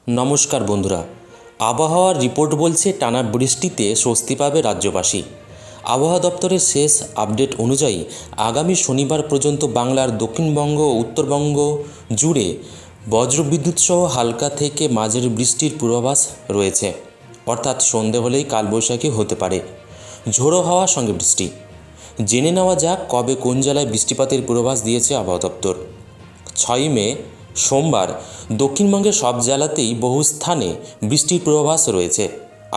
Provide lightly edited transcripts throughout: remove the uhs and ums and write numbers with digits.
নমস্কার বন্ধুরা, আবহাওয়ার রিপোর্ট বলছে টানা বৃষ্টিতে স্বস্তি পাবে রাজ্যবাসী। আবহাওয়া দপ্তরের শেষ আপডেট অনুযায়ী আগামী শনিবার পর্যন্ত বাংলার দক্ষিণবঙ্গ ও উত্তরবঙ্গ জুড়ে বজ্রবিদ্যুৎ সহ হালকা থেকে মাঝারি বৃষ্টির পূর্বাভাস রয়েছে। অর্থাৎ সন্ধে হলেই কালবৈশাখী হতে পারে, ঝোড়ো হাওয়ার সঙ্গে বৃষ্টি। জেনে নেওয়া যাক কবে কোন জেলায় বৃষ্টিপাতের পূর্বাভাস দিয়েছে আবহাওয়া দপ্তর। 6 মে সোমবার দক্ষিণবঙ্গের সব জেলাতেই বহু স্থানে বৃষ্টির পূর্বাভাস রয়েছে।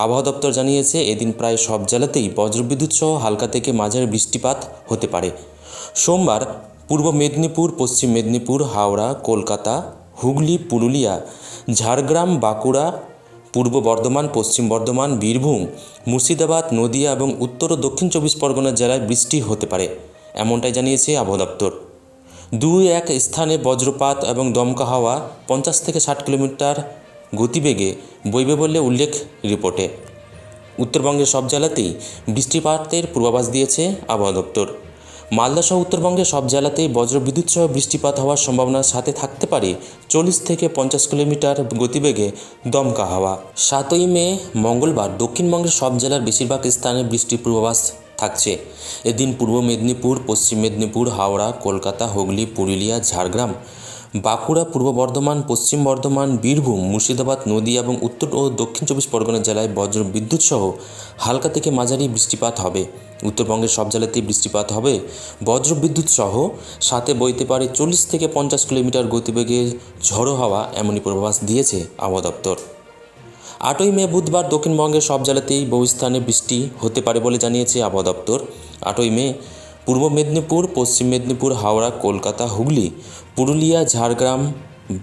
আবহাওয়া দপ্তর জানিয়েছে এদিন প্রায় সব জেলাতেই বজ্রবিদ্যুৎ সহ হালকা থেকে মাঝারি বৃষ্টিপাত হতে পারে। সোমবার পূর্ব মেদিনীপুর, পশ্চিম মেদিনীপুর, হাওড়া, কলকাতা, হুগলি, পুরুলিয়া, ঝাড়গ্রাম, বাঁকুড়া, পূর্ব বর্ধমান, পশ্চিম বর্ধমান, বীরভূম, মুর্শিদাবাদ, নদিয়া এবং উত্তর ও দক্ষিণ 24 পরগনা জেলায় বৃষ্টি হতে পারে, এমনটাই জানিয়েছে আবহাওয়া দপ্তর। 2-1 স্থানে বজ্রপাত এবং দমকা হাওয়া 50 থেকে 60 কিলোমিটার গতিবেগে বইবে বলে উল্লেখ রিপোর্টে। উত্তরবঙ্গের সব জেলাতেই বৃষ্টিপাতের পূর্বাভাস দিয়েছে আবহাওয়া দপ্তর। মালদা সহ উত্তরবঙ্গের সব জেলাতেই বজ্রবিদ্যুৎ সহ বৃষ্টিপাত হওয়ার সম্ভাবনার সাথে থাকতে পারে 40 থেকে 50 কিলোমিটার গতিবেগে দমকা হাওয়া। 7 মে মঙ্গলবার দক্ষিণবঙ্গের সব জেলার বেশিরভাগ স্থানে বৃষ্টির পূর্বাভাস থাকছে। এদিন পূর্ব মেদিনীপুর, পশ্চিম মেদিনীপুর, হাওড়া, কলকাতা, হুগলি, পুরুলিয়া, ঝাড়গ্রাম, বাঁকুড়া, পূর্ব বর্ধমান, পশ্চিম বর্ধমান, বীরভূম, মুর্শিদাবাদ, নদিয়া এবং উত্তর ও দক্ষিণ 24 পরগনা জেলায় বজ্রবিদ্যুৎ সহ হালকা থেকে মাঝারি বৃষ্টিপাত হবে। উত্তরবঙ্গের সব জেলাতেই বৃষ্টিপাত হবে বজ্রবিদ্যুৎ সহ, সাথে বইতে পারে 40 থেকে 50 কিলোমিটার গতিবেগে ঝড়ো হাওয়া, এমনই পূর্বাভাস দিয়েছে আবহাওয়া দপ্তর। 8 মে বুধবার দক্ষিণবঙ্গের সব জেলাতেই বহু স্থানে বৃষ্টি হতে পারে বলে জানিয়েছে আবহাওয়া দপ্তর। 8 মে পূর্ব মেদিনীপুর, পশ্চিম মেদিনীপুর, হাওড়া, কলকাতা, হুগলি, পুরুলিয়া, ঝাড়গ্রাম,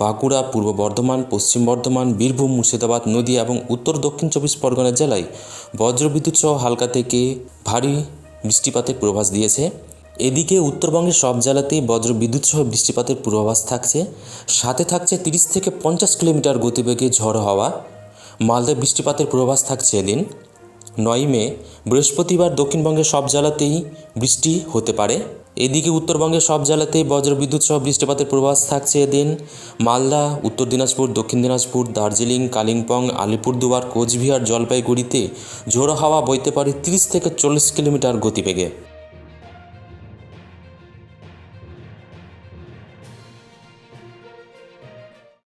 বাঁকুড়া, পূর্ব বর্ধমান, পশ্চিম বর্ধমান, বীরভূম, মুর্শিদাবাদ, নদিয়া এবং উত্তর দক্ষিণ 24 পরগনা জেলায় বজ্রবিদ্যুৎ সহ হালকা থেকে ভারী বৃষ্টিপাতের পূর্বাভাস দিয়েছে। এদিকে উত্তরবঙ্গের সব জেলাতেই বজ্রবিদ্যুৎ সহ বৃষ্টিপাতের পূর্বাভাস থাকছে, সাথে থাকছে 30 থেকে 50 কিলোমিটার গতিবেগে ঝড় হওয়া। মালদায় বৃষ্টিপাতের পূর্বাভাস থাকছে এদিন 9 মে বৃহস্পতিবার দক্ষিণবঙ্গের সব জেলাতেই বৃষ্টি হতে পারে। এদিকে উত্তরবঙ্গের সব জেলাতেই বজ্রবিদ্যুৎ সহ বৃষ্টিপাতের পূর্বাভাস থাকছে এদিন। মালদা, উত্তর দিনাজপুর, দক্ষিণ দিনাজপুর, দার্জিলিং, কালিম্পং, আলিপুরদুয়ার, কোচবিহার, জলপাইগুড়িতে ঝোড়ো হাওয়া বইতে পারে 30 থেকে 40 কিলোমিটার গতিবেগে।